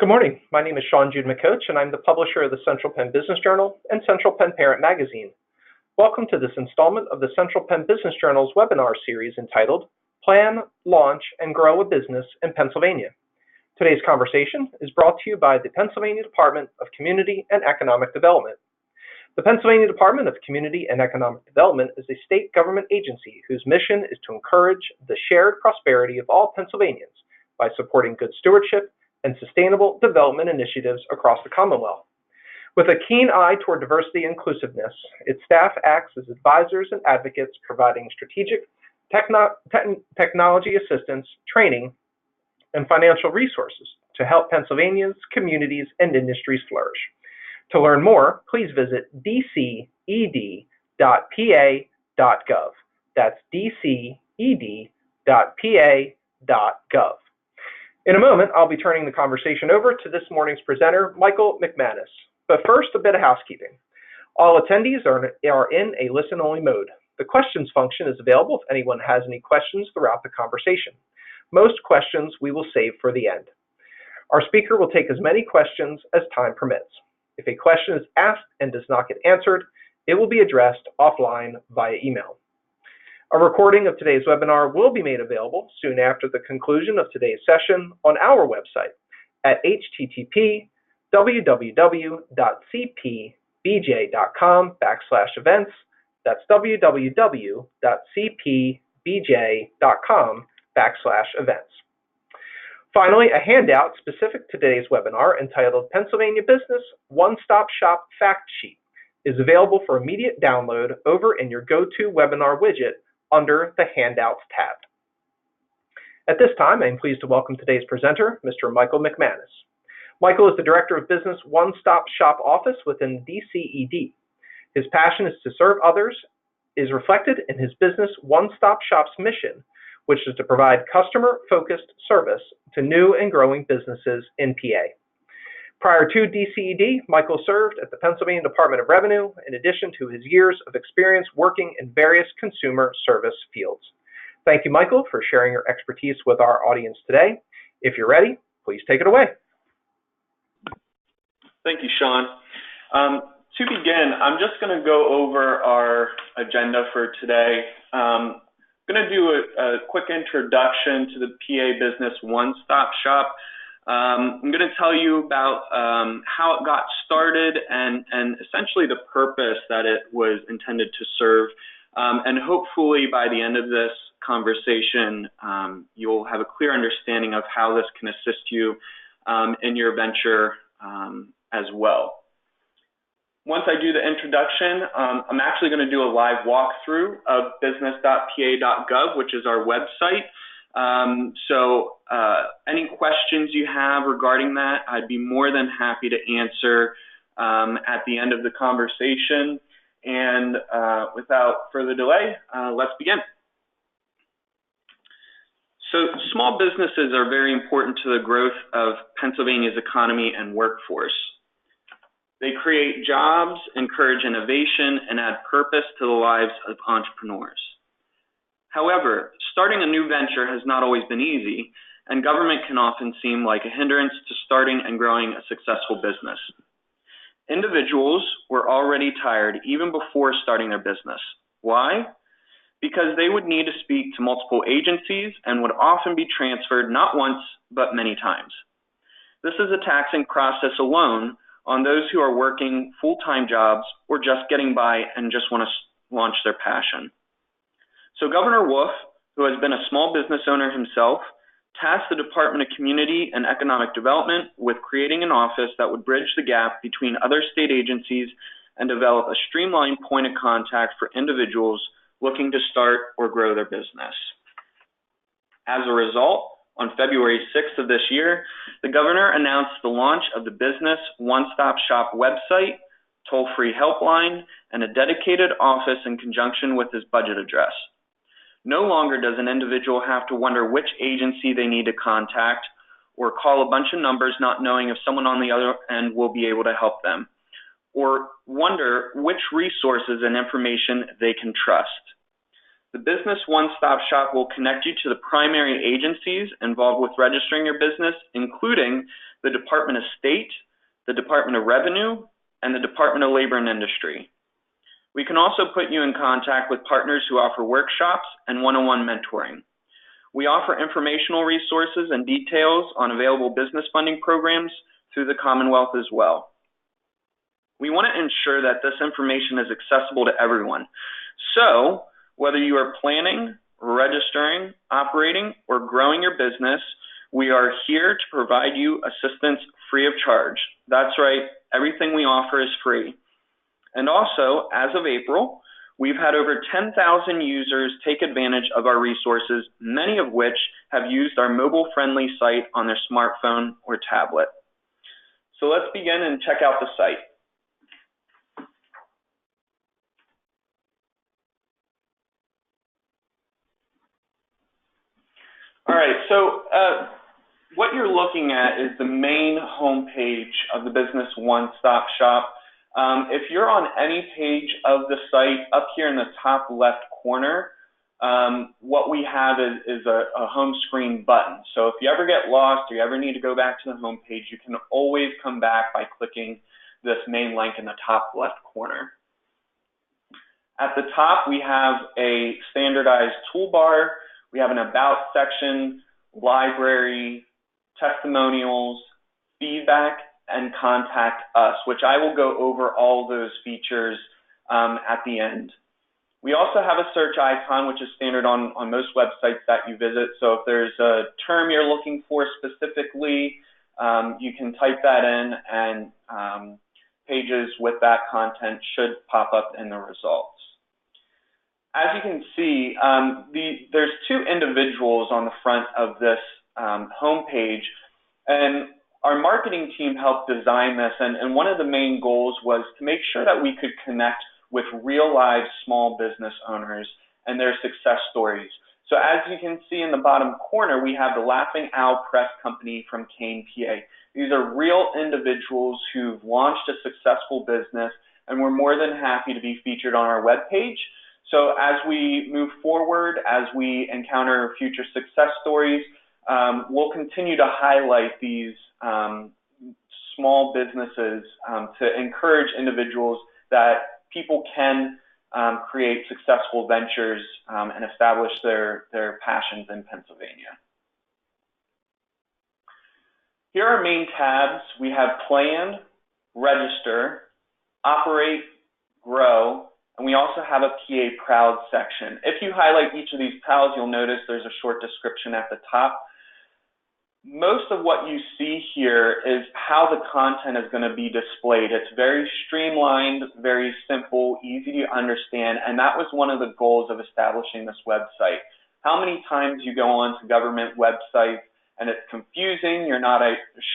Good morning. My name is Sean Jude McCoach, and I'm the publisher of the Central Penn Business Journal and Central Penn Parent Magazine. Welcome to this installment of the Central Penn Business Journal's webinar series entitled Plan, Launch, and Grow a Business in Pennsylvania. Today's conversation is brought to you by the Pennsylvania Department of Community and Economic Development. The Pennsylvania Department of Community and Economic Development is a state government agency whose mission is to encourage the shared prosperity of all Pennsylvanians by supporting good stewardship and sustainable development initiatives across the Commonwealth. With a keen eye toward diversity and inclusiveness, its staff acts as advisors and advocates providing strategic technology assistance, training, and financial resources to help Pennsylvanians, communities, and industries flourish. To learn more, please visit dced.pa.gov. That's dced.pa.gov. In a moment, I'll be turning the conversation over to this morning's presenter, Michael Mcmanus. But first, a bit of housekeeping. All attendees are in a listen-only mode. The questions function is available if anyone has any questions throughout the conversation. Most questions we will save for the end. Our speaker will take as many questions as time permits. If a question is asked and does not get answered, it will be addressed offline via email. A recording of today's webinar will be made available soon after the conclusion of today's session on our website at http://www.cpbj.com/events. That's www.cpbj.com/events. Finally, a handout specific to today's webinar entitled Pennsylvania Business One-Stop Shop Fact Sheet is available for immediate download over in your GoToWebinar widget under the Handouts tab. At this time, I am pleased to welcome today's presenter, Mr. Michael Mcmanus. Michael is the Director of Business One-Stop Shop Office within DCED. His passion is to serve others is reflected in his business One-Stop Shop's mission, which is to provide customer-focused service to new and growing businesses in PA. Prior to DCED, Michael served at the Pennsylvania Department of Revenue in addition to his years of experience working in various consumer service fields. Thank you, Michael, for sharing your expertise with our audience today. If you're ready, please take it away. Thank you, Sean. To begin, I'm just going to go over our agenda for today. I'm going to do a quick introduction to the PA Business One-Stop Shop. I'm going to tell you about how it got started and essentially the purpose that it was intended to serve. And hopefully by the end of this conversation, you'll have a clear understanding of how this can assist you in your venture as well. Once I do the introduction, I'm actually going to do a live walkthrough of business.pa.gov, which is our website. So any questions you have regarding that, I'd be more than happy to answer at the end of the conversation. And without further delay, let's begin. So small businesses are very important to the growth of Pennsylvania's economy and workforce. They create jobs, encourage innovation, and add purpose to the lives of entrepreneurs. However, starting a new venture has not always been easy, and government can often seem like a hindrance to starting and growing a successful business. Individuals were already tired even before starting their business. Why? Because they would need to speak to multiple agencies and would often be transferred not once, but many times. This is a taxing process alone on those who are working full-time jobs or just getting by and just want to launch their passion. So Governor Wolf, who has been a small business owner himself, tasked the Department of Community and Economic Development with creating an office that would bridge the gap between other state agencies and develop a streamlined point of contact for individuals looking to start or grow their business. As a result, on February 6th of this year, the governor announced the launch of the Business One-Stop Shop website, toll-free helpline, and a dedicated office in conjunction with his budget address. No longer does an individual have to wonder which agency they need to contact or call a bunch of numbers not knowing if someone on the other end will be able to help them, or wonder which resources and information they can trust. The Business One-Stop Shop will connect you to the primary agencies involved with registering your business, including the Department of State, the Department of Revenue, and the Department of Labor and Industry. We can also put you in contact with partners who offer workshops and one-on-one mentoring. We offer informational resources and details on available business funding programs through the Commonwealth as well. We want to ensure that this information is accessible to everyone. So, whether you are planning, registering, operating, or growing your business, we are here to provide you assistance free of charge. That's right, everything we offer is free. And also, as of April, we've had over 10,000 users take advantage of our resources, many of which have used our mobile-friendly site on their smartphone or tablet. So let's begin and check out the site. All right, so what you're looking at is the main homepage of the Business One-Stop Shop. If you're on any page of the site, up here in the top left corner, what we have is a home screen button. So if you ever get lost or you ever need to go back to the home page, you can always come back by clicking this main link in the top left corner. At the top, we have a standardized toolbar. We have an About section, library, testimonials, feedback, and contact us, which I will go over all those features at the end. We also have a search icon, which is standard on most websites that you visit. So if there's a term you're looking for specifically, you can type that in, and pages with that content should pop up in the results. As you can see, there's two individuals on the front of this homepage, and our marketing team helped design this, and one of the main goals was to make sure that we could connect with real live small business owners and their success stories. So as you can see in the bottom corner, we have the Laughing Owl Press Company from Kane, PA. These are real individuals who've launched a successful business, and we're more than happy to be featured on our webpage. So as we move forward, as we encounter future success stories, we'll continue to highlight these small businesses to encourage individuals that people can create successful ventures and establish their passions in Pennsylvania. Here are main tabs. We have Plan, Register, Operate, Grow, and we also have a PA Proud section. If you highlight each of these PALs, you'll notice there's a short description at the top. Most of what you see here is how the content is going to be displayed. It's very streamlined, very simple, easy to understand, and that was one of the goals of establishing this website. How many times you go on to government websites and it's confusing, you're not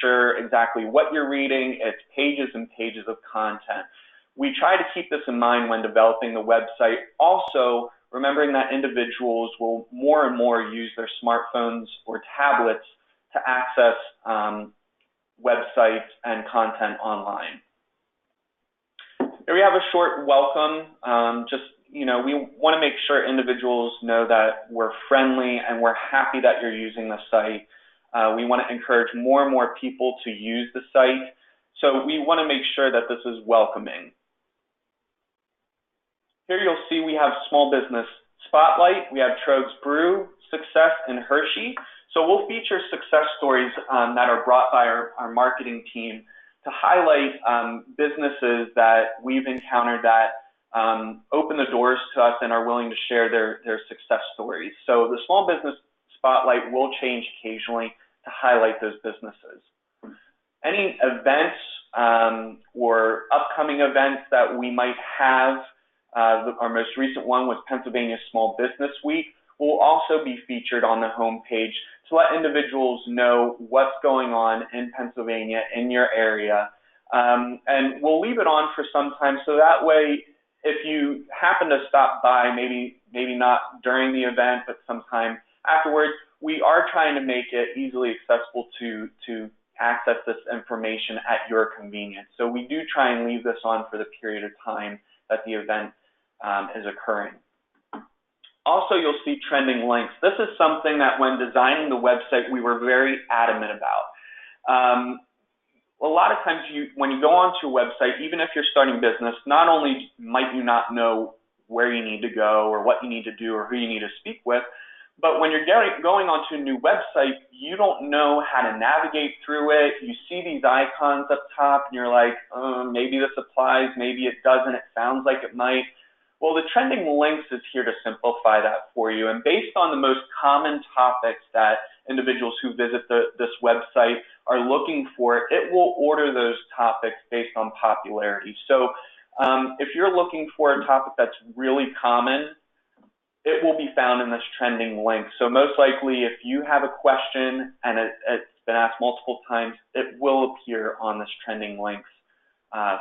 sure exactly what you're reading, it's pages and pages of content. We try to keep this in mind when developing the website. Also, remembering that individuals will more and more use their smartphones or tablets to access websites and content online. Here we have a short welcome. We want to make sure individuals know that we're friendly and we're happy that you're using the site. We want to encourage more and more people to use the site. So we want to make sure that this is welcoming. Here you'll see we have Small Business Spotlight. We have Trogs Brew, Success, and Hershey. So we'll feature success stories that are brought by our marketing team to highlight businesses that we've encountered that open the doors to us and are willing to share their success stories. So the Small Business Spotlight will change occasionally to highlight those businesses. Any events or upcoming events that we might have, our most recent one was Pennsylvania Small Business Week, will also be featured on the homepage to let individuals know what's going on in Pennsylvania, in your area. And we'll leave it on for some time, so that way, if you happen to stop by, maybe not during the event, but sometime afterwards, we are trying to make it easily accessible to access this information at your convenience. So we do try and leave this on for the period of time that the event is occurring. Also, you'll see trending links. This is something that when designing the website, we were very adamant about. a lot of times when you go onto a website, even if you're starting business, not only might you not know where you need to go or what you need to do or who you need to speak with, but when you're going onto a new website, you don't know how to navigate through it. You see these icons up top and you're like, maybe this applies, maybe it doesn't, it sounds like it might. Well, the trending links is here to simplify that for you. And based on the most common topics that individuals who visit this website are looking for, it will order those topics based on popularity. So if you're looking for a topic that's really common, it will be found in this trending link. So most likely, if you have a question and it's been asked multiple times, it will appear on this trending links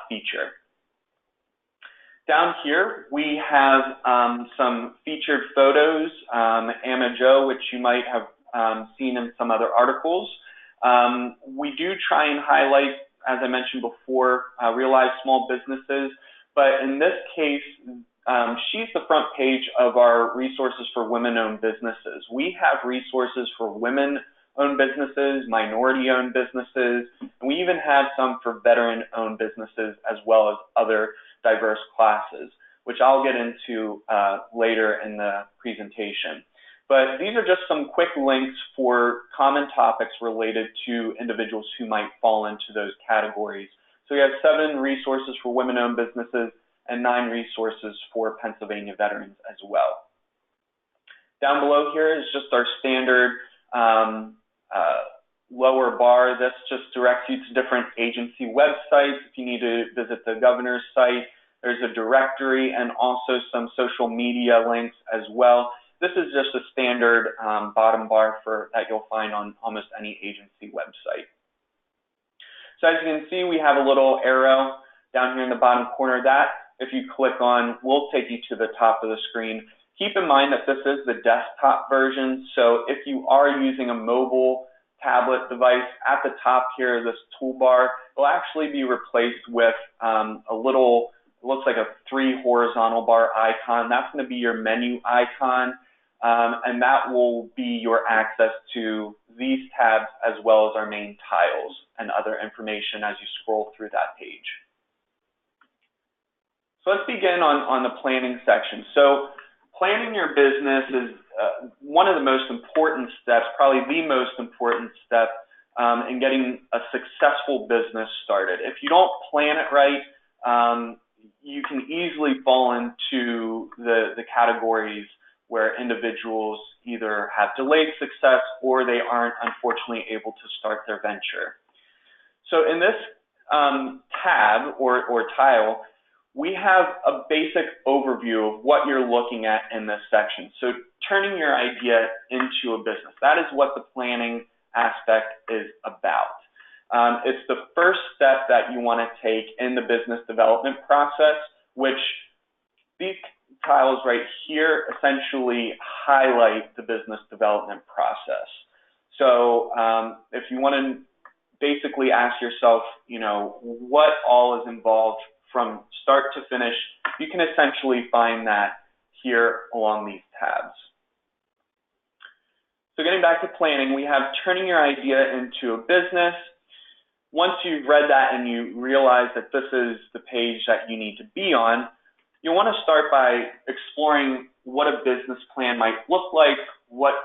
feature. Down here, we have some featured photos, Amma Joe, which you might have seen in some other articles. We do try and highlight, as I mentioned before, real-life small businesses, but in this case, she's the front page of our resources for women-owned businesses. We have resources for women-owned businesses, minority-owned businesses, and we even have some for veteran-owned businesses as well as other diverse classes, which I'll get into later in the presentation. But these are just some quick links for common topics related to individuals who might fall into those categories. So we have 7 resources for women-owned businesses and 9 resources for Pennsylvania veterans as well. Down below here is just our standard lower bar. This just directs you to different agency websites. If you need to visit the governor's site, there's a directory and also some social media links as well. This is just a standard bottom bar that you'll find on almost any agency website. So as you can see, we have a little arrow down here in the bottom corner. That, if you click on, will take you to the top of the screen. Keep in mind that this is the desktop version, so if you are using a mobile tablet device, at the top here, this toolbar will actually be replaced with a little, it looks like a 3 horizontal bar icon. That's going to be your menu icon, and that will be your access to these tabs as well as our main tiles and other information as you scroll through that page. So let's begin on the planning section. So planning your business is one of the most important steps, probably the most important step in getting a successful business started. If you don't plan it right, you can easily fall into the categories where individuals either have delayed success or they aren't, unfortunately, able to start their venture. So in this tab or tile, we have a basic overview of what you're looking at in this section. So turning your idea into a business, that is what the planning aspect is about. It's the first step that you want to take in the business development process, which these tiles right here essentially highlight the business development process. So if you want to basically ask yourself, what all is involved from start to finish, you can essentially find that here along these tabs. So getting back to planning, we have turning your idea into a business. Once you've read that and you realize that this is the page that you need to be on, you want to start by exploring what a business plan might look like, what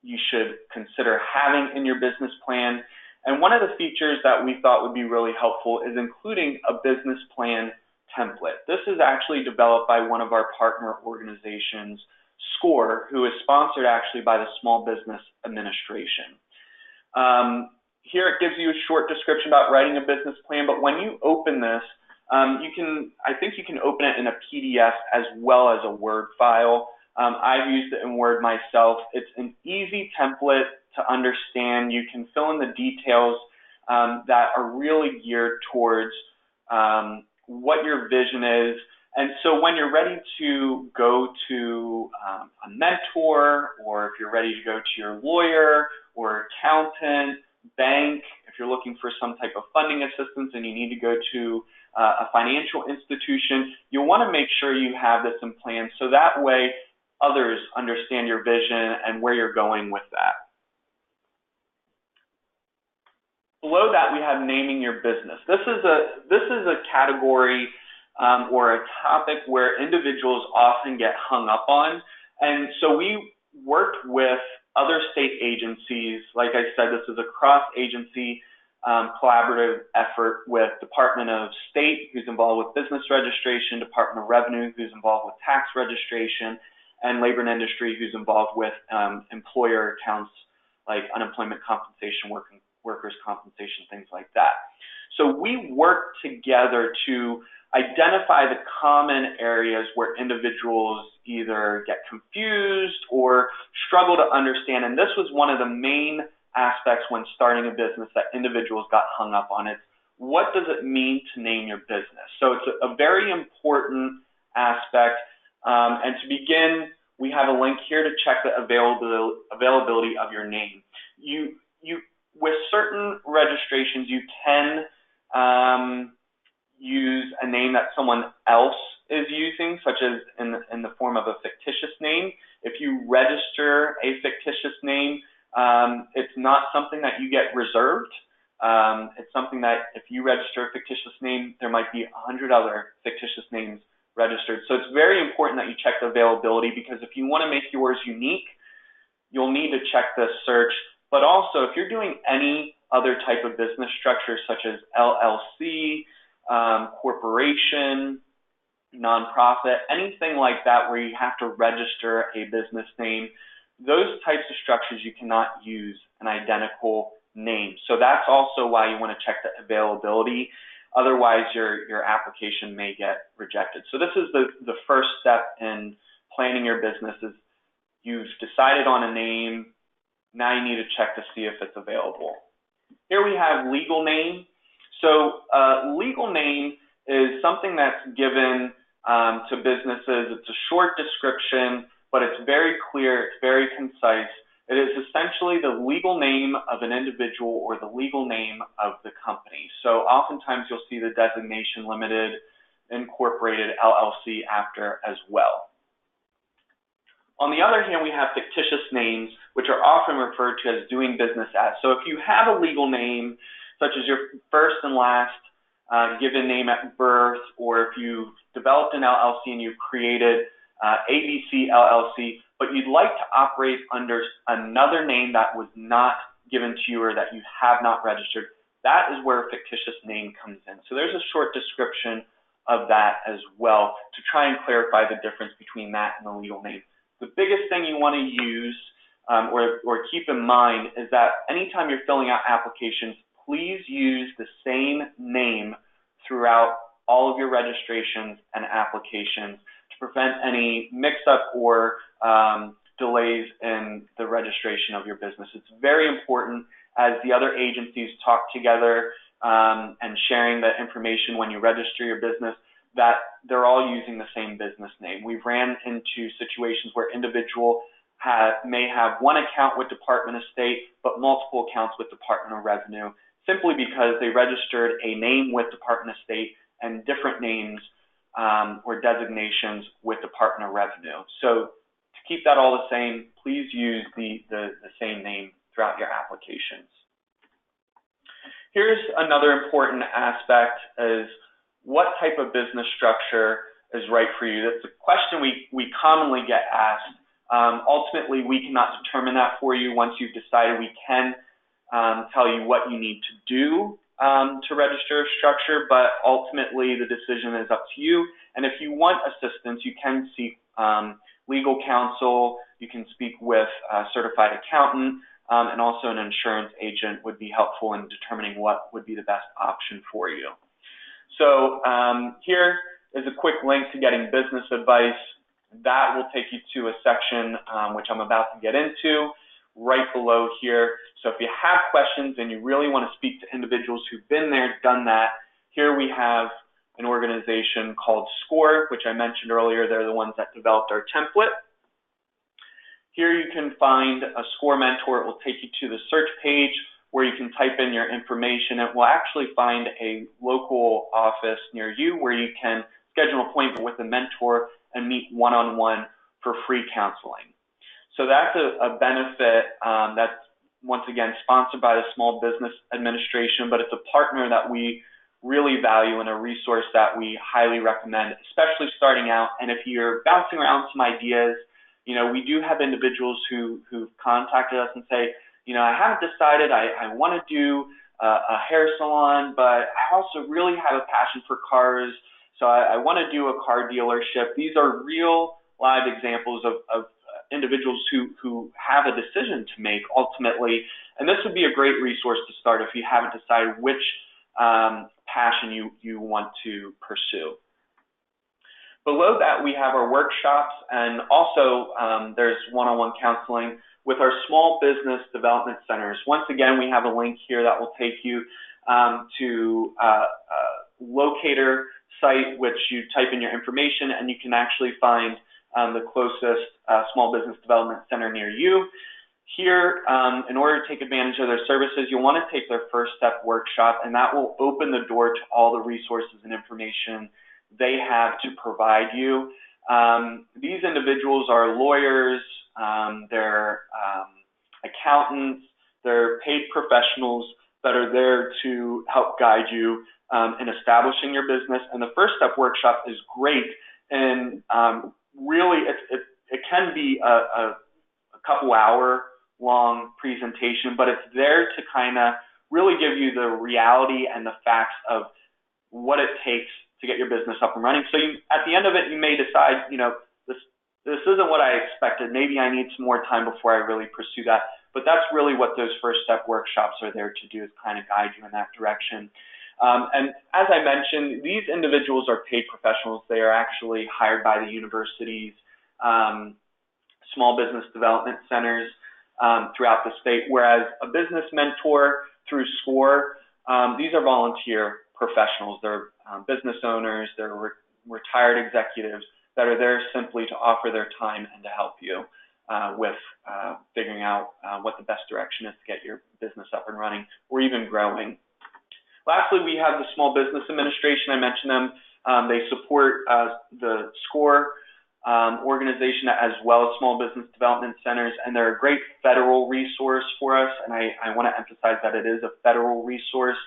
you should consider having in your business plan. And one of the features that we thought would be really helpful is including a business plan template. This is actually developed by one of our partner organizations, SCORE, who is sponsored actually by the Small Business Administration. Here it gives you a short description about writing a business plan, but when you open this, I think you can open it in a PDF as well as a Word file. I've used it in Word myself. It's an easy template to understand. You can fill in the details that are really geared towards what your vision is. And so when you're ready to go to a mentor, or if you're ready to go to your lawyer or accountant, bank, if you're looking for some type of funding assistance and you need to go to a financial institution, you'll want to make sure you have this in plan so that way others understand your vision and where you're going with that. Below that, we have naming your business. This is a category or a topic where individuals often get hung up on. And so we worked with other state agencies. Like I said, this is a cross-agency collaborative effort with Department of State, who's involved with business registration, Department of Revenue, who's involved with tax registration, and Labor and Industry, who's involved with employer accounts like unemployment compensation, workers' compensation, things like that. So we work together to identify the common areas where individuals either get confused or struggle to understand. And this was one of the main aspects when starting a business that individuals got hung up on. It's what does it mean to name your business? So it's a very important aspect. And to begin, we have a link here to check the availability of your name. With certain registrations, you can use a name that someone else is using, such as in the form of a fictitious name. If you register a fictitious name, it's not something that you get reserved. It's something that if you register a fictitious name, there might be 100 other fictitious names registered. So it's very important that you check the availability, because if you want to make yours unique, you'll need to check this search. But also, if you're doing any other type of business structure, such as LLC, corporation, nonprofit, anything like that where you have to register a business name, those types of structures you cannot use an identical name. So that's also why you want to check the availability. Otherwise, your application may get rejected. So this is the first step in planning your business. Is you've decided on a name. Now you need to check to see if it's available. Here we have legal name. So legal name is something that's given to businesses. It's a short description, but it's very clear, it's very concise. It is essentially the legal name of an individual or the legal name of the company. So oftentimes you'll see the designation limited, incorporated, LLC after as well. On the other hand, we have fictitious names, which are often referred to as doing business as. So if you have a legal name, such as your first and last given name at birth, or if you've developed an LLC and you've created ABC LLC, but you'd like to operate under another name that was not given to you or that you have not registered, that is where a fictitious name comes in. So there's a short description of that as well to try and clarify the difference between that and the legal name. The biggest thing you want to use or keep in mind is that anytime you're filling out applications, please use the same name throughout all of your registrations and applications to prevent any mix-up or delays in the registration of your business. It's very important as the other agencies talk together and sharing the information when you register your business that they're all using the same business name. We've ran into situations where individuals may have one account with Department of State, but multiple accounts with Department of Revenue, simply because they registered a name with Department of State and different names or designations with Department of Revenue. So to keep that all the same, please use the same name throughout your applications. Here's another important aspect is what type of business structure is right for you. That's a question we commonly get asked. Ultimately, we cannot determine that for you. Once you've decided, we can tell you what you need to do to register a structure, but ultimately the decision is up to you. And if you want assistance, you can seek legal counsel, you can speak with a certified accountant, and also an insurance agent would be helpful in determining what would be the best option for you. So here is a quick link to getting business advice. That will take you to a section which I'm about to get into right below here. So if you have questions and you really want to speak to individuals who've been there, done that, here we have an organization called SCORE, which I mentioned earlier. They're the ones that developed our template. Here you can find a SCORE mentor. It will take you to the search page where you can type in your information. It will actually find a local office near you where you can schedule an appointment with a mentor and meet one-on-one for free counseling. So that's a benefit that's once again, sponsored by the Small Business Administration, but it's a partner that we really value and a resource that we highly recommend, especially starting out. And if you're bouncing around some ideas, we do have individuals who've contacted us and say, I haven't decided, I want to do a hair salon, but I also really have a passion for cars, so I want to do a car dealership. These are real live examples of individuals who have a decision to make ultimately, and this would be a great resource to start if you haven't decided which passion you want to pursue. Below that, we have our workshops, and also there's one-on-one counseling with our small business development centers. Once again, we have a link here that will take you to a locator site, which you type in your information, and you can actually find the closest small business development center near you. Here, in order to take advantage of their services, you'll want to take their first step workshop, and that will open the door to all the resources and information they have to provide you. These individuals are lawyers, they're accountants, they're paid professionals that are there to help guide you in establishing your business. And the first step workshop is great, and really it can be a couple hour long presentation, but it's there to kind of really give you the reality and the facts of what it takes to get your business up and running. So at the end of it, you may decide, this isn't what I expected. Maybe I need some more time before I really pursue that. But that's really what those first step workshops are there to do, is kind of guide you in that direction. And as I mentioned, these individuals are paid professionals. They are actually hired by the university's small business development centers throughout the state, whereas a business mentor through SCORE, these are volunteer professionals. They're business owners, they're retired executives that are there simply to offer their time and to help you with figuring out what the best direction is to get your business up and running or even growing. Lastly, we have the Small Business Administration. I mentioned them. They support the SCORE organization as well as small business development centers, and they're a great federal resource for us, and I want to emphasize that it is a federal resource.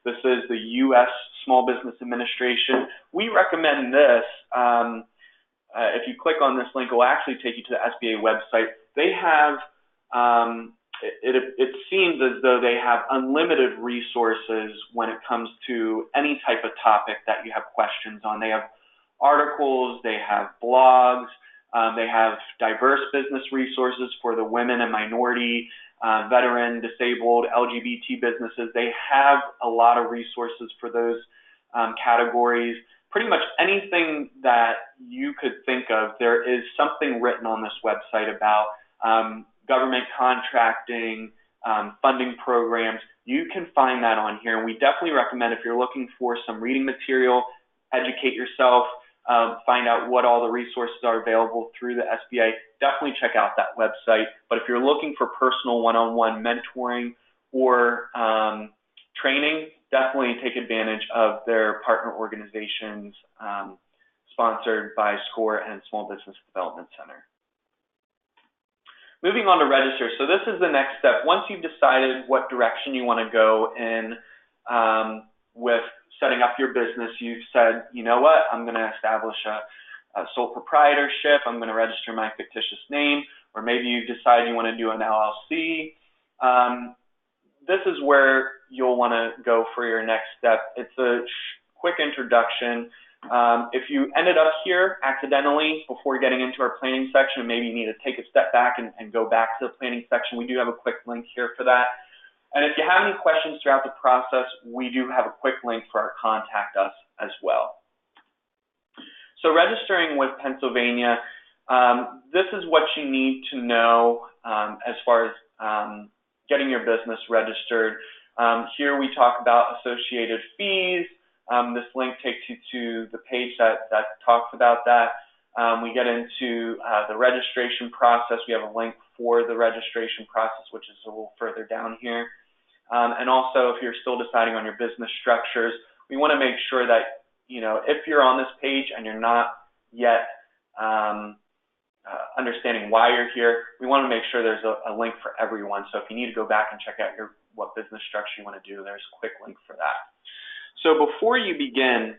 This is the U.S. Small Business Administration. We recommend this. If you click on this link, it will actually take you to the SBA website. They have, it seems as though they have unlimited resources when it comes to any type of topic that you have questions on. They have articles, they have blogs, they have diverse business resources for the women and minority, veteran, disabled, LGBT businesses. They have a lot of resources for those categories. Pretty much anything that you could think of, there is something written on this website about government contracting, funding programs. You can find that on here, and we definitely recommend, if you're looking for some reading material, educate yourself, find out what all the resources are available through the SBA, definitely check out that website. But if you're looking for personal one-on-one mentoring or training, definitely take advantage of their partner organizations sponsored by SCORE and Small Business Development Center. Moving on to register. So this is the next step. Once you've decided what direction you want to go in with setting up your business, you've said, you know what, I'm going to establish a sole proprietorship, I'm going to register my fictitious name, or maybe you decide you want to do an LLC. This is where you'll want to go for your next step. It's a quick introduction. If you ended up here accidentally before getting into our planning section, maybe you need to take a step back and go back to the planning section, we do have a quick link here for that. And if you have any questions throughout the process, we do have a quick link for our contact us as well. So registering with Pennsylvania, this is what you need to know as far as getting your business registered. Here we talk about associated fees. This link takes you to the page that talks about that. We get into the registration process. We have a link for the registration process, which is a little further down here. And also, if you're still deciding on your business structures, we want to make sure that, if you're on this page and you're not yet understanding why you're here. We want to make sure there's a link for everyone. So if you need to go back and check out what business structure you want to do, there's a quick link for that. So before you begin,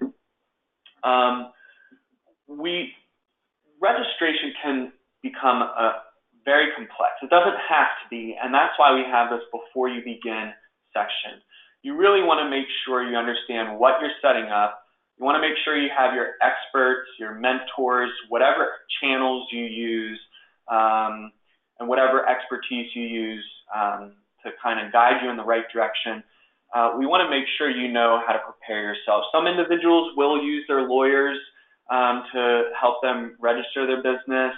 registration can become very complex. It doesn't have to be, and that's why we have this before you begin section. You really want to make sure you understand what you're setting up. You want to make sure you have your experts, your mentors, whatever channels you use, and whatever expertise you use to kind of guide you in the right direction. We want to make sure you know how to prepare yourself. Some individuals will use their lawyers to help them register their business,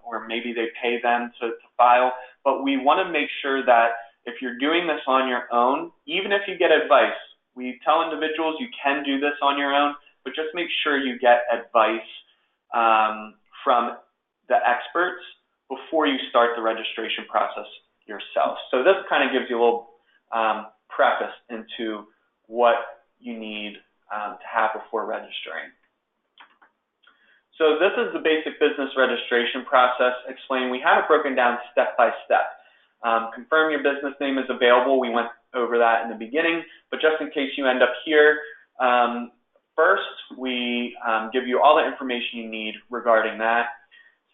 or maybe they pay them to file. But we want to make sure that if you're doing this on your own, even if you get advice, we tell individuals you can do this on your own, but just make sure you get advice from the experts before you start the registration process yourself. So this kind of gives you a little preface into what you need to have before registering. So this is the basic business registration process explained. We have it broken down step by step. Confirm your business name is available. We went over that in the beginning, but just in case you end up here, first we give you all the information you need regarding that.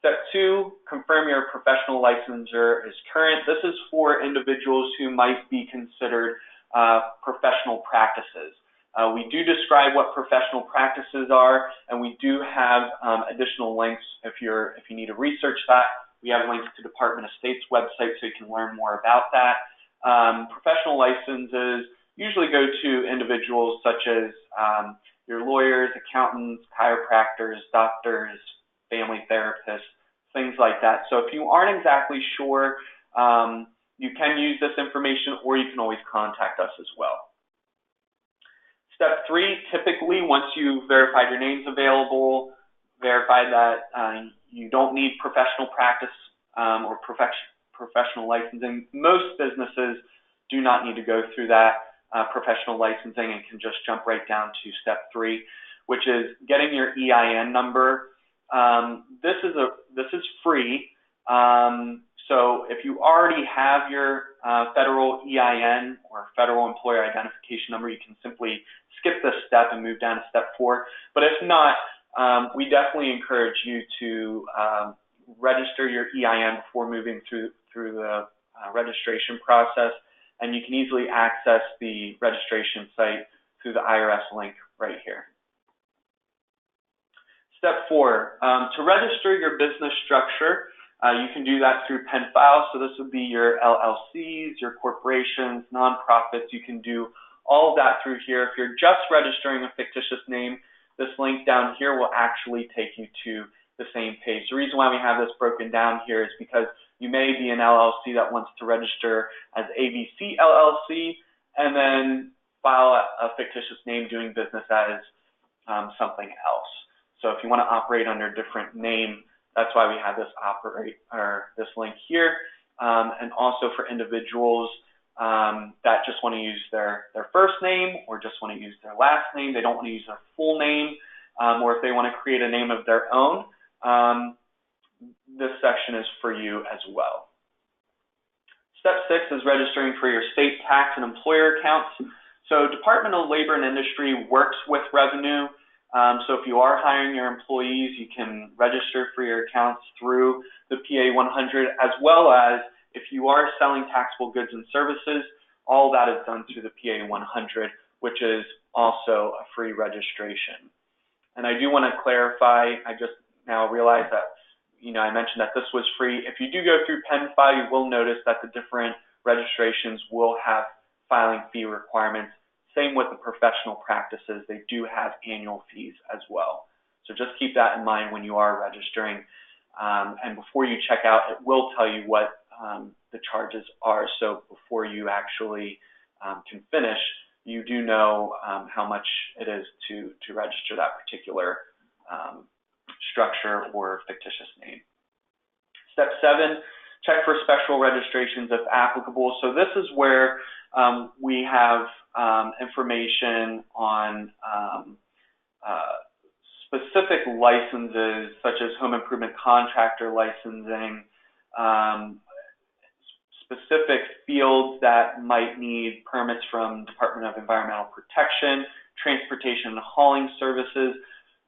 Step 2, confirm your professional licensure is current. This is for individuals who might be considered professional practices. We do describe what professional practices are, and we do have additional links if you need to research that. We have links to Department of State's website so you can learn more about that. Professional licenses usually go to individuals such as your lawyers, accountants, chiropractors, doctors, family therapists, things like that. So if you aren't exactly sure, you can use this information, or you can always contact us as well. Step 3, typically once you've verified your name's available, verify that you don't need professional practice or professional licensing. Most businesses do not need to go through that professional licensing and can just jump right down to step 3, which is getting your EIN number. This is free. So if you already have your federal EIN or federal employer identification number, you can simply skip this step and move down to step 4. But if not, we definitely encourage you to register your EIN before moving through the registration process, and you can easily access the registration site through the IRS link right here. Step 4, to register your business structure, you can do that through pen file. So this would be your LLCs, your corporations, nonprofits. You can do all of that through here. If you're just registering a fictitious name, this link down here will actually take you to the same page. The reason why we have this broken down here is because you may be an LLC that wants to register as ABC LLC and then file a fictitious name doing business as something else. So if you want to operate under a different name, that's why we have this link here. And also for individuals that just want to use their first name or just want to use their last name, they don't want to use their full name, or if they want to create a name of their own, this section is for you as well. Step 6 is registering for your state tax and employer accounts. So Department of Labor and Industry works with revenue. So if you are hiring your employees, you can register for your accounts through the PA 100, as well as if you are selling taxable goods and services, all that is done through the PA 100, which is also a free registration. And I do want to clarify, I just now realized that, I mentioned that this was free. If you do go through pen file, you will notice that the different registrations will have filing fee requirements. Same with the professional practices, they do have annual fees as well. So just keep that in mind when you are registering. And before you check out, it will tell you what the charges are. So before you actually can finish, you do know how much it is to register that particular structure or fictitious name. Step 7, check for special registrations if applicable. So this is where we have information on specific licenses, such as home improvement contractor licensing, specific fields that might need permits from Department of Environmental Protection, transportation and hauling services.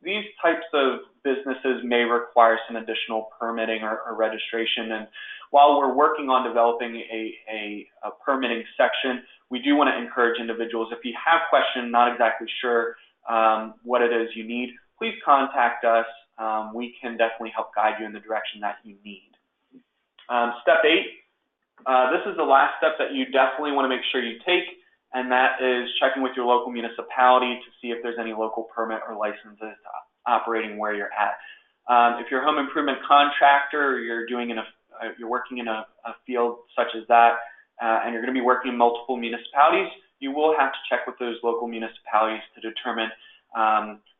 These types of businesses may require some additional permitting or registration. And while we're working on developing a permitting section, we do want to encourage individuals, if you have questions, not exactly sure what it is you need, please contact us. We can definitely help guide you in the direction that you need. Step 8, this is the last step that you definitely want to make sure you take, and that is checking with your local municipality to see if there's any local permit or licenses operating where you're at. If you're a home improvement contractor, or you're working in a field such as that, and you're going to be working in multiple municipalities, you will have to check with those local municipalities to determine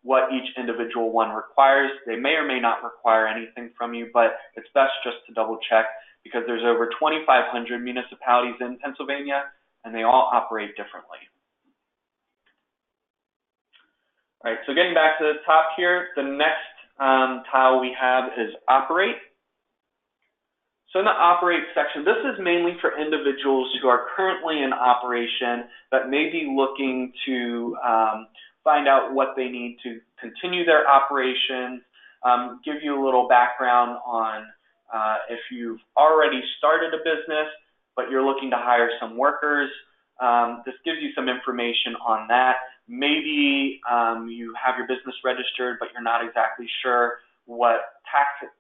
what each individual one requires. They may or may not require anything from you, but it's best just to double check, because there's over 2,500 municipalities in Pennsylvania, and they all operate differently. All right, so getting back to the top here, the next tile we have is Operate. So in the Operate section, this is mainly for individuals who are currently in operation but may be looking to find out what they need to continue their operations, give you a little background on if you've already started a business but you're looking to hire some workers. This gives you some information on that. Maybe you have your business registered but you're not exactly sure what tax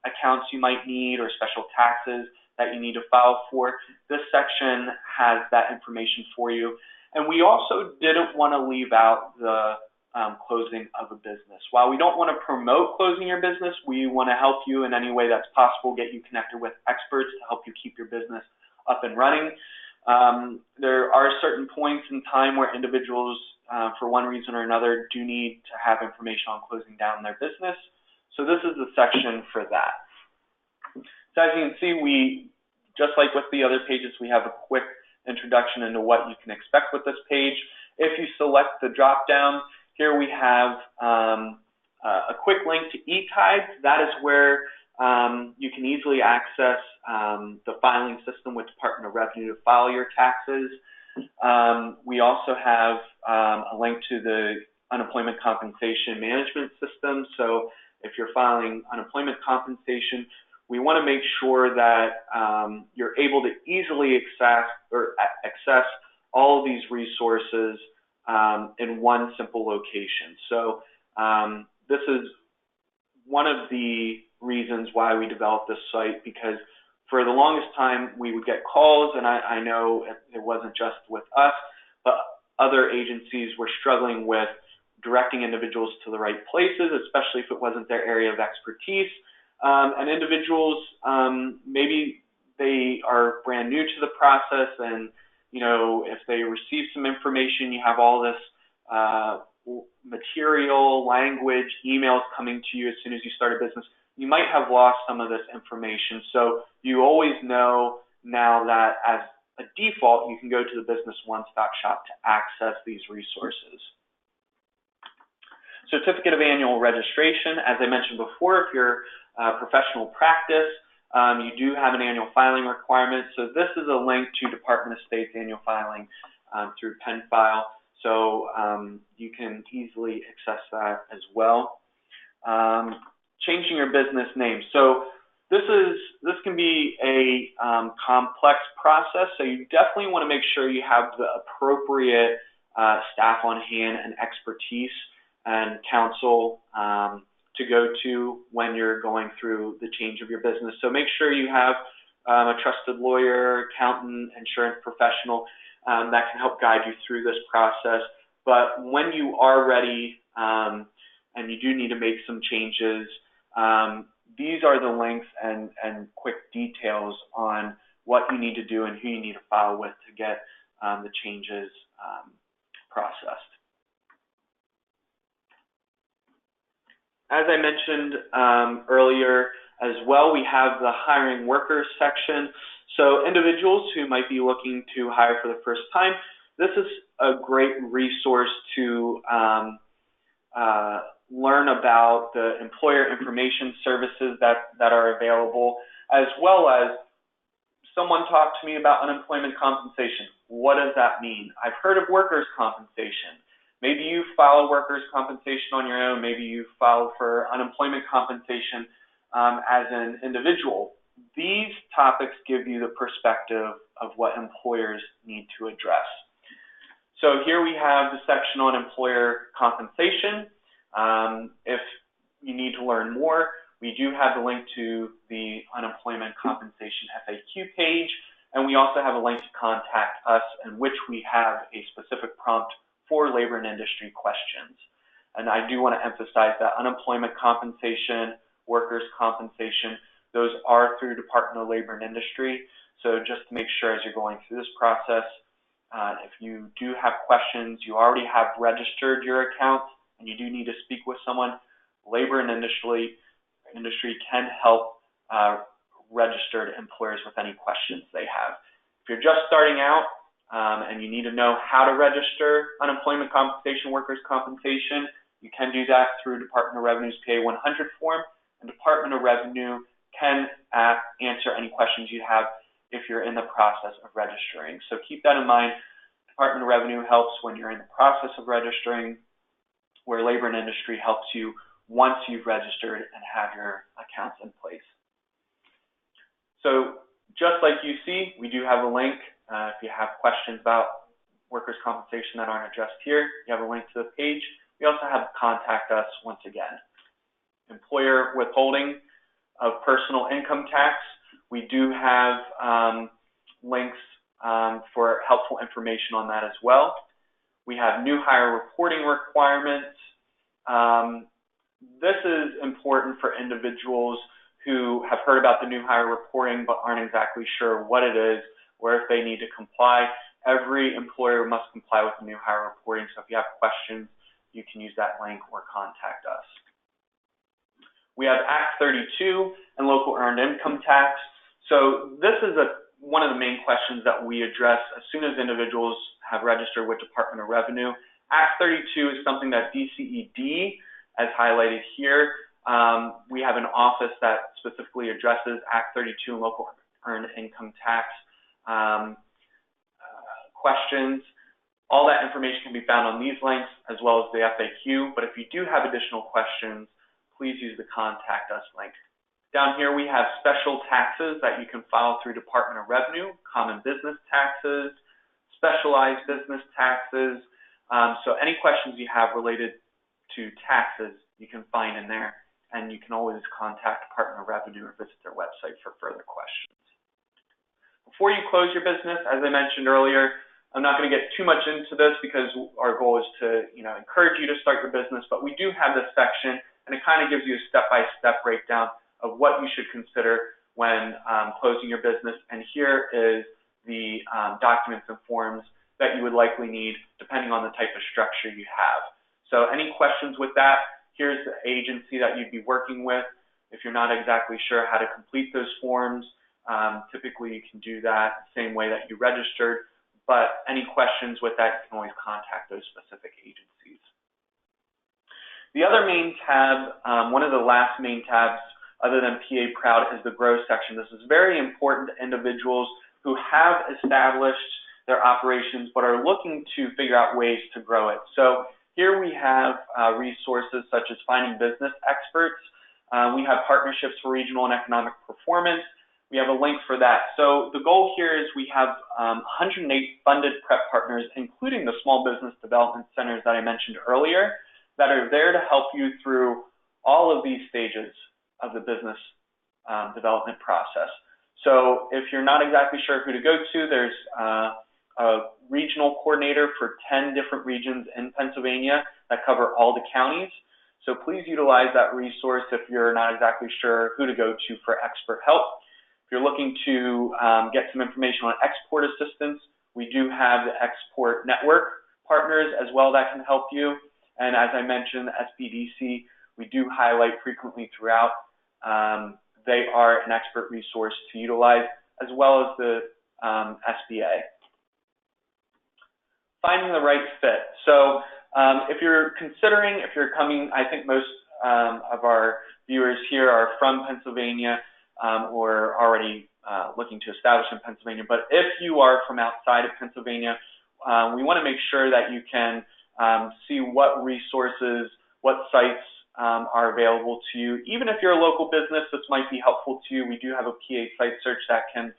accounts you might need or special taxes that you need to file for. This section has that information for you. And we also didn't want to leave out the closing of a business. While we don't want to promote closing your business, we want to help you in any way that's possible, get you connected with experts to help you keep your business up and running. There are certain points in time where individuals, for one reason or another, do need to have information on closing down their business. So this is the section for that. So as you can see, just like with the other pages, we have a quick introduction into what you can expect with this page. If you select the drop-down, here we have a quick link to eTides. That is where you can easily access the filing system with Department of Revenue to file your taxes. We also have a link to the unemployment compensation management system. So if you're filing unemployment compensation, we want to make sure that you're able to easily access all of these resources in one simple location. So this is one of the reasons why we developed this site, because for the longest time we would get calls, and I know it wasn't just with us, but other agencies were struggling with directing individuals to the right places, especially if it wasn't their area of expertise. And individuals, maybe they are brand new to the process, and if they receive some information, you have all this material, language, emails coming to you as soon as you start a business, you might have lost some of this information. So you always know now that as a default, you can go to the Business One-Stop Shop to access these resources. Certificate of Annual Registration. As I mentioned before, if you're a professional practice, you do have an annual filing requirement. So this is a link to Department of State's annual filing through PenFile. So you can easily access that as well. Changing your business name. So this can be a complex process. So you definitely want to make sure you have the appropriate staff on hand and expertise and counsel to go to when you're going through the change of your business. So make sure you have a trusted lawyer, accountant, insurance professional that can help guide you through this process. But when you are ready and you do need to make some changes, these are the links and quick details on what you need to do and who you need to file with to get the changes processed. As I mentioned earlier as well, we have the hiring workers section. So individuals who might be looking to hire for the first time, this is a great resource to learn about the employer information services that are available, as well as someone talked to me about unemployment compensation. What does that mean? I've heard of workers' compensation. Maybe you file workers' compensation on your own. Maybe you filed for unemployment compensation as an individual. These topics give you the perspective of what employers need to address. So here we have the section on employer compensation. If you need to learn more, we do have the link to the unemployment compensation FAQ page, and we also have a link to contact us, in which we have a specific prompt for labor and industry questions. And I do want to emphasize that unemployment compensation, workers' compensation, those are through Department of Labor and Industry. So just to make sure as you're going through this process, if you do have questions, you already have registered your account, and you do need to speak with someone, Labor and Industry can help registered employers with any questions they have. If you're just starting out and you need to know how to register unemployment compensation, workers' compensation, you can do that through Department of Revenue's PA 100 form, and Department of Revenue can answer any questions you have if you're in the process of registering. So keep that in mind. Department of Revenue helps when you're in the process of registering, where Labor and Industry helps you once you've registered and have your accounts in place. So just like you see, we do have a link. If you have questions about workers' compensation that aren't addressed here, you have a link to the page. We also have contact us once again. Employer withholding of personal income tax. We do have links for helpful information on that as well. We have new hire reporting requirements. This is important for individuals who have heard about the new hire reporting but aren't exactly sure what it is or if they need to comply. Every employer must comply with the new hire reporting, so if you have questions, you can use that link or contact us. We have Act 32 and local earned income tax. So this is one of the main questions that we address as soon as individuals have registered with Department of Revenue. Act 32 is something that DCED, as highlighted here, we have an office that specifically addresses Act 32 and local earned income tax questions. All that information can be found on these links as well as the FAQ, but if you do have additional questions, please use the Contact Us link. Down here we have special taxes that you can file through Department of Revenue, common business taxes, specialized business taxes. So any questions you have related to taxes, you can find in there, and you can always contact Department of Revenue or visit their website for further questions. Before you close your business, as I mentioned earlier, I'm not going to get too much into this because our goal is to encourage you to start your business, but we do have this section, and it kind of gives you a step-by-step breakdown of what you should consider when closing your business. And here is the documents and forms that you would likely need depending on the type of structure you have. So any questions with that, here's the agency that you'd be working with. If you're not exactly sure how to complete those forms, typically you can do that the same way that you registered, but any questions with that, you can always contact those specific agencies. The other main tab, one of the last main tabs other than PA Proud, is the Grow section. This is very important to individuals who have established their operations but are looking to figure out ways to grow it. So here we have resources such as finding business experts. We have partnerships for regional and economic performance. We have a link for that. So the goal here is we have 108 funded prep partners, including the small business development centers that I mentioned earlier, that are there to help you through all of these stages of the business development process. So if you're not exactly sure who to go to, there's a regional coordinator for 10 different regions in Pennsylvania that cover all the counties. So please utilize that resource if you're not exactly sure who to go to for expert help. If you're looking to get some information on export assistance, we do have the export network partners as well that can help you. And as I mentioned, the SBDC, we do highlight frequently throughout. They are an expert resource to utilize, as well as the SBA. Finding the right fit. So If you're considering, if you're coming, I think most of our viewers here are from Pennsylvania or already looking to establish in Pennsylvania. But if you are from outside of Pennsylvania, we want to make sure that you can see what resources, what sites are available to you. Even if you're a local business, this might be helpful to you. We do have a PA site search that can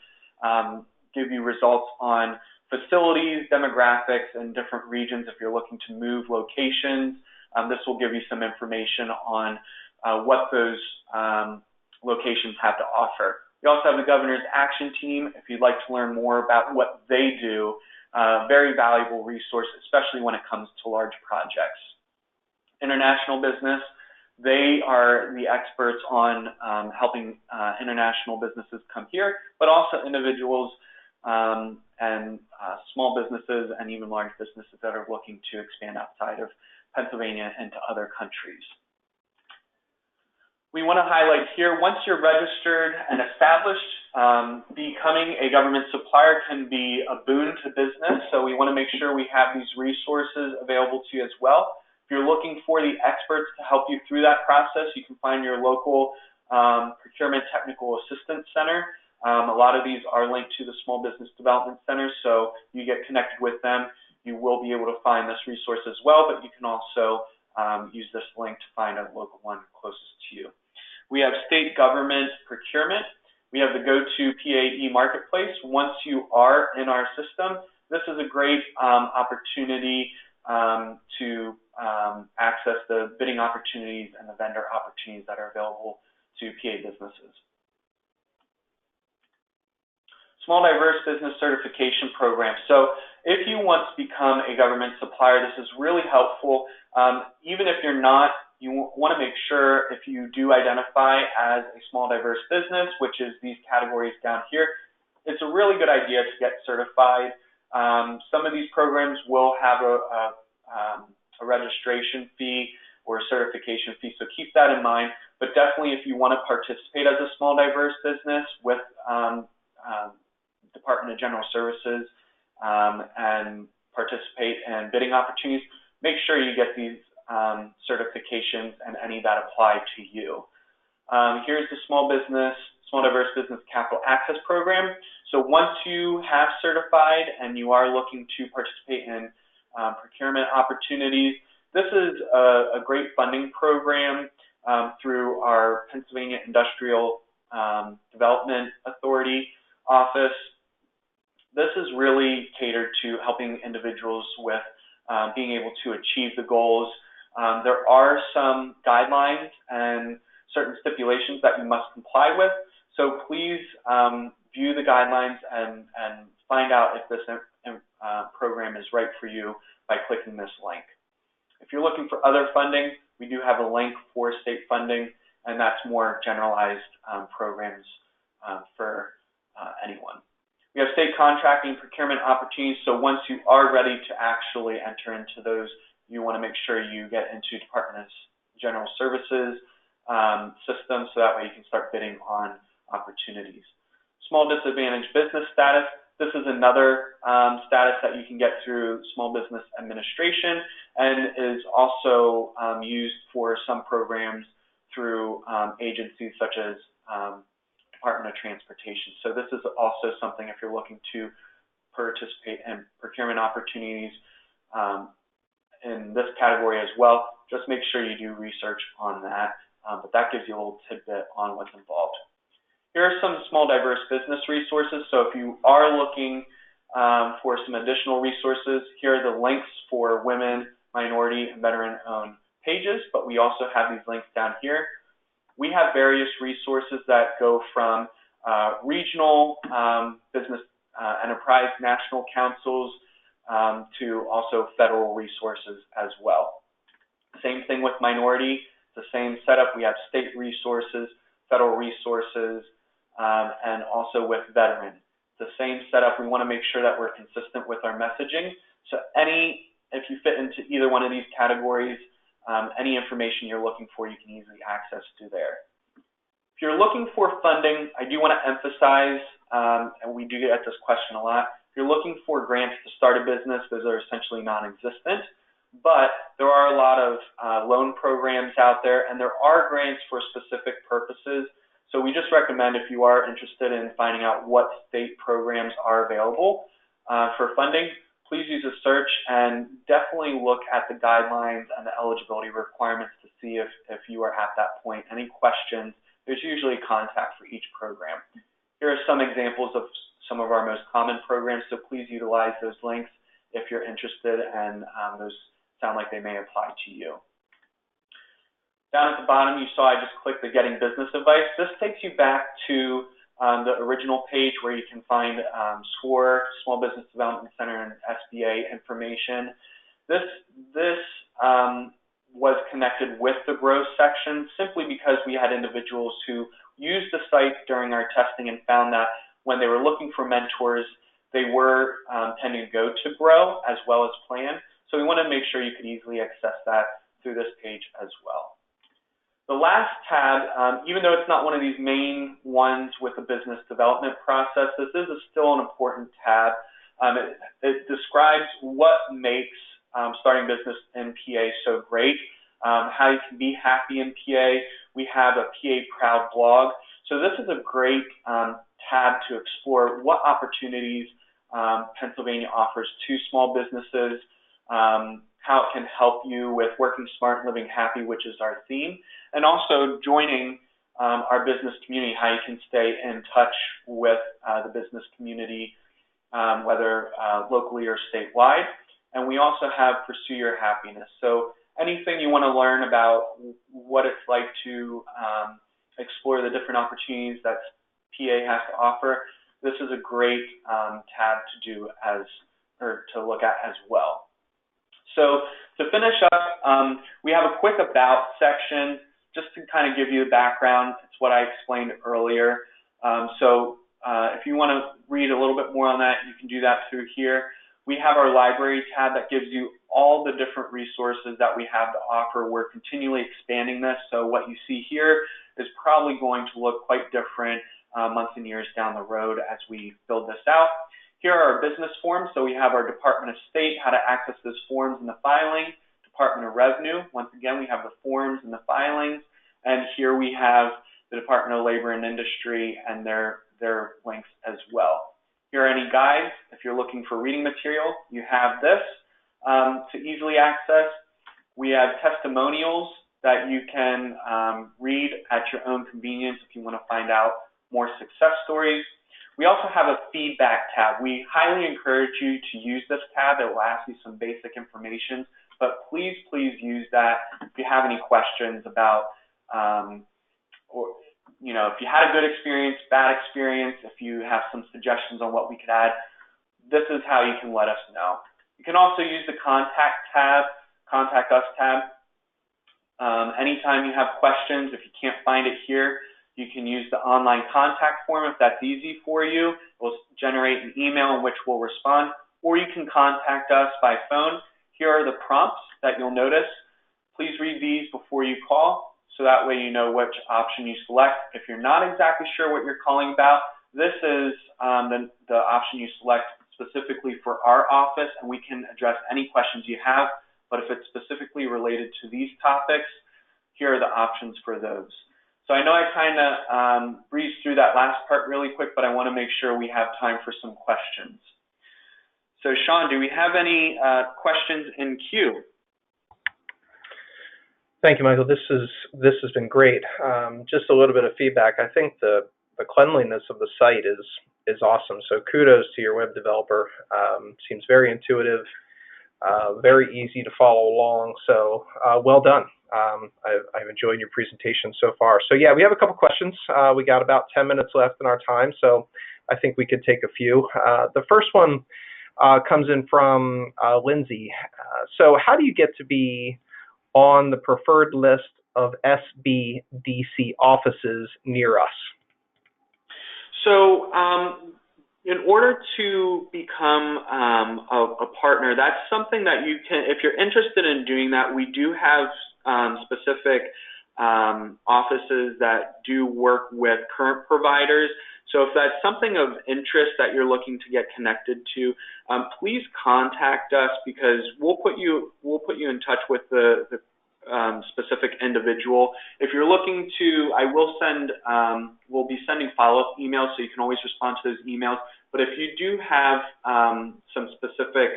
give you results on facilities, demographics, and different regions. If you're looking to move locations, this will give you some information on what those locations have to offer. We also have the Governor's Action Team. If you'd like to learn more about what they do, very valuable resource, especially when it comes to large projects. International business, they are the experts on helping international businesses come here, but also individuals and small businesses and even large businesses that are looking to expand outside of Pennsylvania into other countries. We want to highlight here, once you're registered and established, becoming a government supplier can be a boon to business. So we want to make sure we have these resources available to you as well. If you're looking for the experts to help you through that process, you can find your local Procurement Technical Assistance Center. A lot of these are linked to the Small Business Development Center, so you get connected with them. You will be able to find this resource as well, but you can also use this link to find a local one closest to you. We have state government procurement. We have the GoToPAE marketplace. Once you are in our system, this is a great opportunity to access the bidding opportunities and the vendor opportunities that are available to PA businesses. Small Diverse Business Certification Program. So if you want to become a government supplier, this is really helpful. Even if you're not, you want to make sure, if you do identify as a small diverse business, which is these categories down here, it's a really good idea to get certified. Some of these programs will have a registration fee or a certification fee, so keep that in mind. But definitely, if you want to participate as a small diverse business with Department of General Services and participate in bidding opportunities, make sure you get these certifications and any that apply to you. Here's the Small Diverse Business Capital Access Program. So once you have certified and you are looking to participate in procurement opportunities, this is a great funding program through our Pennsylvania Industrial Development Authority office. This is really catered to helping individuals with being able to achieve the goals. There are some guidelines and certain stipulations that you must comply with. So please view the guidelines and find out if this program is right for you by clicking this link. If you're looking for other funding, we do have a link for state funding, and that's more generalized programs for anyone. We have state contracting and procurement opportunities. So once you are ready to actually enter into those, you want to make sure you get into Department of General Services system, so that way you can start bidding on opportunities. Small Disadvantaged Business Status. This is another status that you can get through Small Business Administration and is also used for some programs through agencies such as Department of Transportation. So this is also something, if you're looking to participate in procurement opportunities in this category as well, just make sure you do research on that. But that gives you a little tidbit on what's involved. Here are some small diverse business resources. So if you are looking for some additional resources, here are the links for women, minority, and veteran-owned pages, but we also have these links down here. We have various resources that go from regional business enterprise national councils to also federal resources as well. Same thing with minority, the same setup. We have state resources, federal resources, and also with veteran. The same setup. We want to make sure that we're consistent with our messaging. So if you fit into either one of these categories, any information you're looking for, you can easily access to there. If you're looking for funding, I do want to emphasize, and we do get this question a lot, if you're looking for grants to start a business, those are essentially non-existent. but there are a lot of loan programs out there, and there are grants for specific purposes. So we just recommend, if you are interested in finding out what state programs are available for funding, please use a search and definitely look at the guidelines and the eligibility requirements to see if you are at that point. Any questions, there's usually a contact for each program. Here are some examples of some of our most common programs, so please utilize those links if you're interested and those sound like they may apply to you. Down at the bottom, you saw I just clicked the Getting Business Advice. This takes you back to the original page where you can find SCORE, Small Business Development Center, and SBA information. This was connected with the growth section simply because we had individuals who used the site during our testing and found that when they were looking for mentors, they were tending to go to Grow as well as Plan. So we wanted to make sure you could easily access that through this page as well. The last tab, even though it's not one of these main ones with the business development process, this is still an important tab. It describes what makes starting business in PA so great, how you can be happy in PA. We have a PA Proud blog. So this is a great tab to explore what opportunities Pennsylvania offers to small businesses, how it can help you with working smart and living happy, which is our theme, and also joining our business community, how you can stay in touch with the business community, whether locally or statewide. And we also have Pursue Your Happiness. So anything you want to learn about what it's like to explore the different opportunities that PA has to offer, this is a great tab to do to look at as well. So to finish up, we have a quick About section just to kind of give you the background. It's what I explained earlier. If you want to read a little bit more on that, you can do that through here. We have our library tab that gives you all the different resources that we have to offer. We're continually expanding this, so what you see here is probably going to look quite different months and years down the road as we build this out. Here are our business forms. So we have our Department of State, how to access those forms and the filing. Department of Revenue, once again, we have the forms and the filings. And here we have the Department of Labor and Industry and their links as well. Here are any guides. If you're looking for reading material, you have this to easily access. We have testimonials that you can read at your own convenience if you want to find out more success stories. We also have a feedback tab. We highly encourage you to use this tab. It will ask you some basic information, but please use that if you have any questions about, if you had a good experience, bad experience, if you have some suggestions on what we could add, this is how you can let us know. You can also use the Contact tab, Contact Us tab. Anytime you have questions, if you can't find it here, you can use the online contact form if that's easy for you. It will generate an email in which we'll respond, or you can contact us by phone. Here are the prompts that you'll notice. Please read these before you call, so that way you know which option you select. If you're not exactly sure what you're calling about, this is the option you select specifically for our office, and we can address any questions you have. But if it's specifically related to these topics, here are the options for those. So I know I kind of breezed through that last part really quick, but I want to make sure we have time for some questions. So Sean, do we have any questions in queue? Thank you, Michael. This has been great. Just a little bit of feedback. I think the cleanliness of the site is awesome. So kudos to your web developer. Seems very intuitive, very easy to follow along. So well done. I've enjoyed your presentation so far. So yeah, we have a couple questions. We got about 10 minutes left in our time, so I think we could take a few. The first one comes in from Lindsay. So how do you get to be on the preferred list of SBDC offices near us? So in order to become a partner, that's something that you can, if you're interested in doing that, we do have specific offices that do work with current providers. So if that's something of interest that you're looking to get connected to, please contact us, because we'll put you in touch with the specific individual. If you're looking to, we'll be sending follow-up emails, so you can always respond to those emails. But if you do have some specific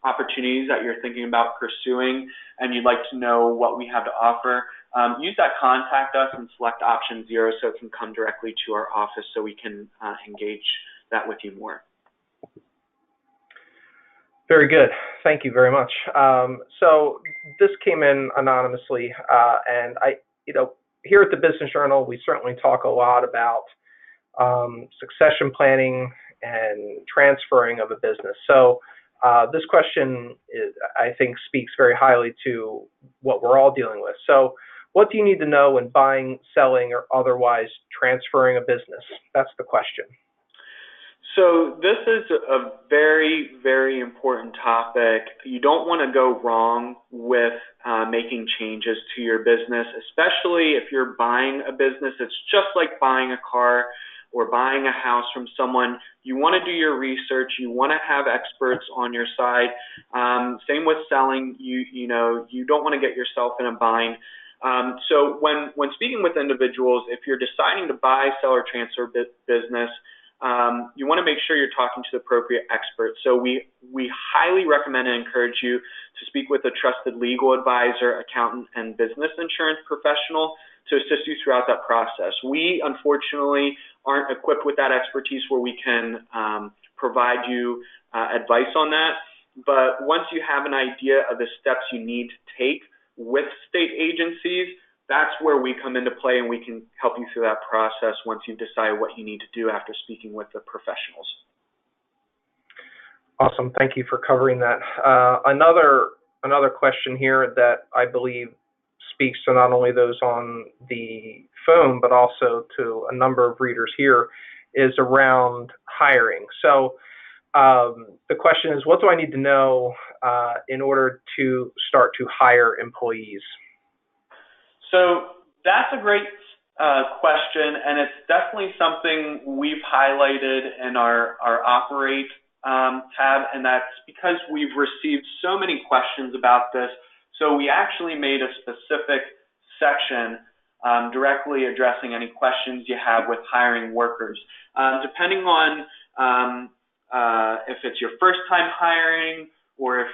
opportunities that you're thinking about pursuing and you'd like to know what we have to offer, use that contact us and select option 0 so it can come directly to our office so we can engage that with you more. Very good. Thank you very much. So this came in anonymously, and here at the Business Journal, we certainly talk a lot about succession planning and transferring of a business. So this question, I think, speaks very highly to what we're all dealing with. So what do you need to know when buying, selling, or otherwise transferring a business? That's the question. So this is a very, very important topic. You don't want to go wrong with making changes to your business, especially if you're buying a business. It's just like buying a car or buying a house from someone. You want to do your research. You want to have experts on your side. Same with selling. You don't want to get yourself in a bind. So when speaking with individuals, if you're deciding to buy, sell, or transfer business, you want to make sure you're talking to the appropriate experts. So we highly recommend and encourage you to speak with a trusted legal advisor, accountant, and business insurance professional to assist you throughout that process. We, unfortunately, aren't equipped with that expertise where we can provide you advice on that. But once you have an idea of the steps you need to take with state agencies, that's where we come into play, and we can help you through that process once you've decided what you need to do after speaking with the professionals. Awesome. Thank you for covering that. Another question here that I believe speaks to not only those on the phone, but also to a number of readers here, is around hiring. So the question is, what do I need to know in order to start to hire employees? So that's a great question, and it's definitely something we've highlighted in our Operate tab, and that's because we've received so many questions about this. So we actually made a specific section directly addressing any questions you have with hiring workers. Depending on if it's your first time hiring, or if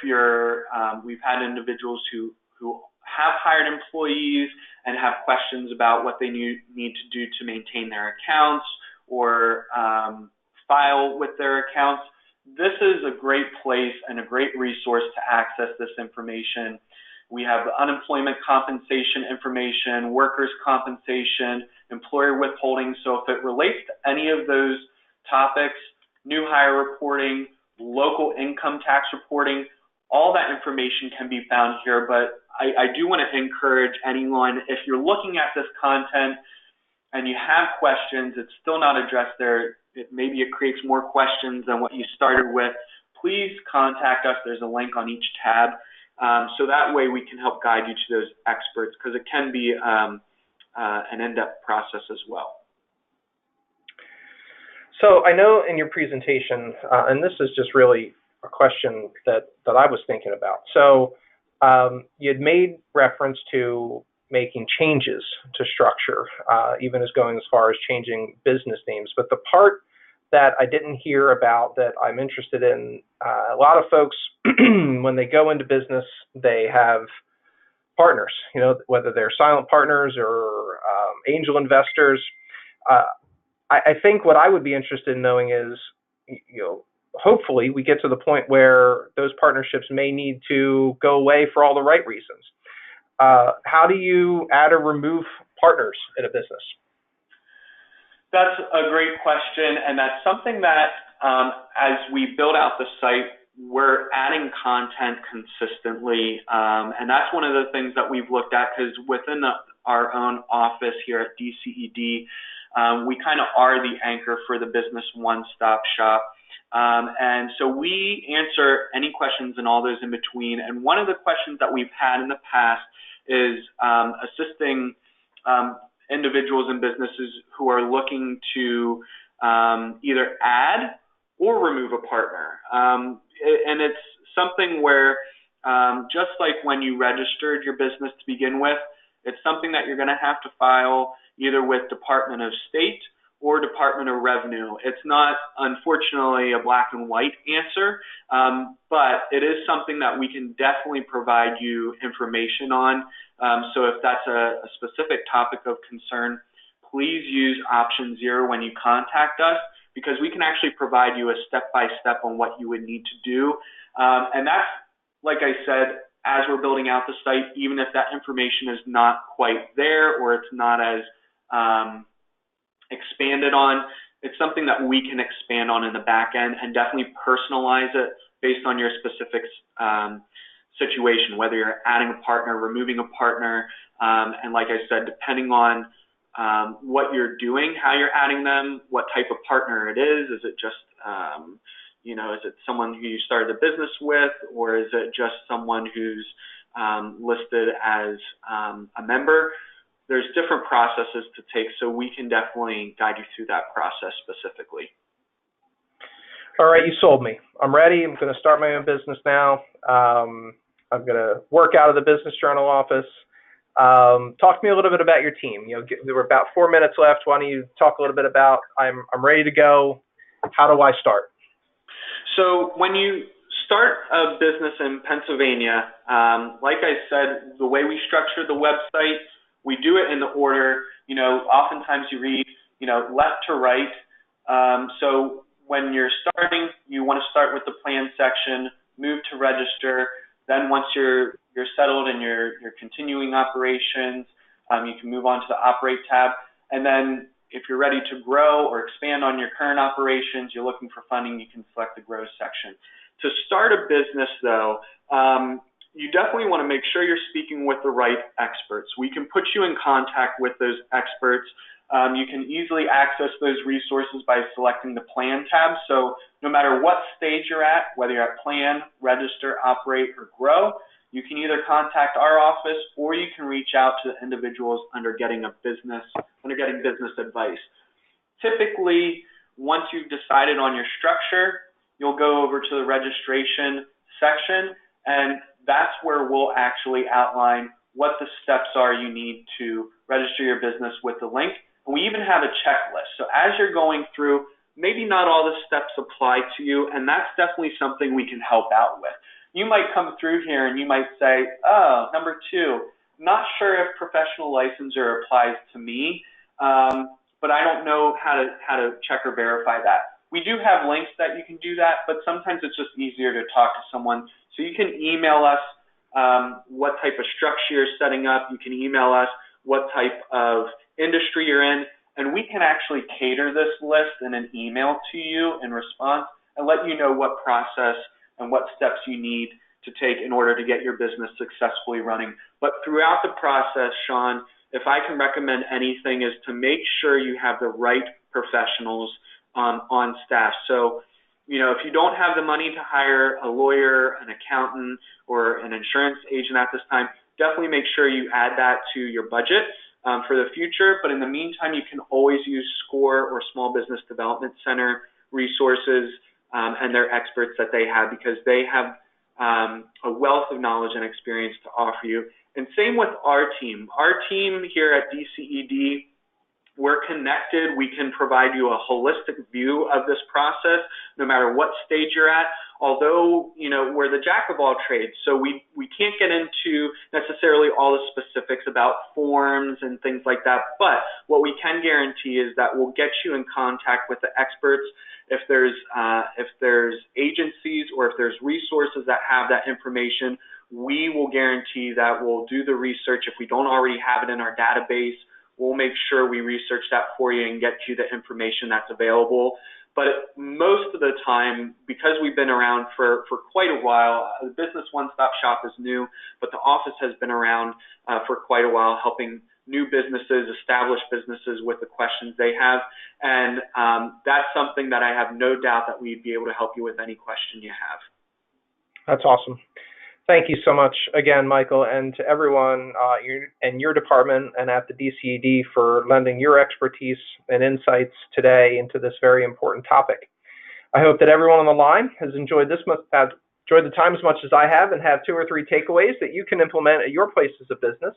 we've had individuals who have hired employees and have questions about what they need to do to maintain their accounts or file with their accounts. This is a great place and a great resource to access this information. We have unemployment compensation information, workers' compensation, employer withholding. So if it relates to any of those topics, new hire reporting, local income tax reporting, all that information can be found here. But I do want to encourage anyone, if you're looking at this content and you have questions, it's still not addressed there, maybe it creates more questions than what you started with, please contact us. There's a link on each tab. So that way we can help guide you to those experts, because it can be an in-depth process as well. So I know in your presentation, and this is just really a question that I was thinking about. So you had made reference to making changes to structure, even as going as far as changing business names. But the part that I didn't hear about that I'm interested in, a lot of folks, when they go into business, they have partners, whether they're silent partners or angel investors. I think what I would be interested in knowing is, hopefully we get to the point where those partnerships may need to go away for all the right reasons. How do you add or remove partners in a business? That's a great question, and that's something that as we build out the site, we're adding content consistently, and that's one of the things that we've looked at, because within our own office here at DCED, we kind of are the anchor for the business one-stop shop. And so we answer any questions and all those in between. And one of the questions that we've had in the past is assisting individuals and businesses who are looking to either add or remove a partner. And it's something where just like when you registered your business to begin with, it's something that you're going to have to file either with Department of State or Department of Revenue. It's not, unfortunately, a black and white answer, but it is something that we can definitely provide you information on. So if that's a specific topic of concern, please use option 0 when you contact us, because we can actually provide you a step-by-step on what you would need to do. And that's, like I said, as we're building out the site, even if that information is not quite there or it's not as expanded on, it's something that we can expand on in the back end and definitely personalize it based on your specific situation, whether you're adding a partner, removing a partner, and like I said, depending on what you're doing, how you're adding them, what type of partner it is it just, is it someone who you started a business with, or is it just someone who's listed as a member? There's different processes to take, so we can definitely guide you through that process specifically. All right, you sold me. I'm ready. I'm going to start my own business now. I'm going to work out of the Business Journal office. Talk to me a little bit about your team. There were about 4 minutes left. Why don't you talk a little bit about I'm ready to go. How do I start? So when you start a business in Pennsylvania, like I said, the way we structure the website, we do it in the order. Oftentimes you read, left to right. So when you're starting, you want to start with the plan section, move to register. Then once you're settled and you're continuing operations, you can move on to the operate tab. And then if you're ready to grow or expand on your current operations, you're looking for funding, you can select the grow section. To start a business though, you definitely want to make sure you're speaking with the right experts. We can put you in contact with those experts. You can easily access those resources by selecting the plan tab. So no matter what stage you're at, whether you're at plan, register, operate, or grow, you can either contact our office or you can reach out to the individuals under getting business advice. Typically, once you've decided on your structure, you'll go over to the registration section, and that's where we'll actually outline what the steps are you need to register your business with the link. And we even have a checklist. So as you're going through, maybe not all the steps apply to you, and that's definitely something we can help out with. You might come through here and you might say, oh, number 2, not sure if professional licensure applies to me, but I don't know how to check or verify that. We do have links that you can do that, but sometimes it's just easier to talk to someone. So you can email us what type of structure you're setting up. You can email us what type of industry you're in, and we can actually cater this list in an email to you in response and let you know what process and what steps you need to take in order to get your business successfully running. But throughout the process, Sean, if I can recommend anything, is to make sure you have the right professionals on staff. So, if you don't have the money to hire a lawyer, an accountant, or an insurance agent at this time, definitely make sure you add that to your budget for the future. But in the meantime, you can always use SCORE or Small Business Development Center resources and their experts that they have, because they have a wealth of knowledge and experience to offer you. And same with our team. Our team here at DCED, we're connected. We can provide you a holistic view of this process, no matter what stage you're at. Although, we're the jack of all trades, so we can't get into necessarily all the specifics about forms and things like that. But what we can guarantee is that we'll get you in contact with the experts. If there's agencies or if there's resources that have that information, we will guarantee that we'll do the research. If we don't already have it in our database, we'll make sure we research that for you and get you the information that's available. But most of the time, because we've been around for quite a while, the Business One-Stop Shop is new, but the office has been around for quite a while, helping new businesses, established businesses with the questions they have. And that's something that I have no doubt that we'd be able to help you with any question you have. That's awesome. Thank you so much again, Michael, and to everyone in your department and at the DCED for lending your expertise and insights today into this very important topic. I hope that everyone on the line has enjoyed enjoyed the time as much as I have and have 2 or 3 takeaways that you can implement at your places of business.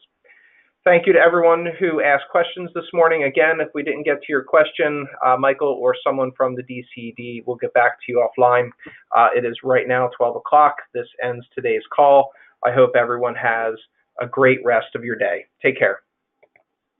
Thank you to everyone who asked questions this morning. Again, if we didn't get to your question, Michael or someone from the DCED will get back to you offline. It is right now 12 o'clock. This ends today's call. I hope everyone has a great rest of your day. Take care.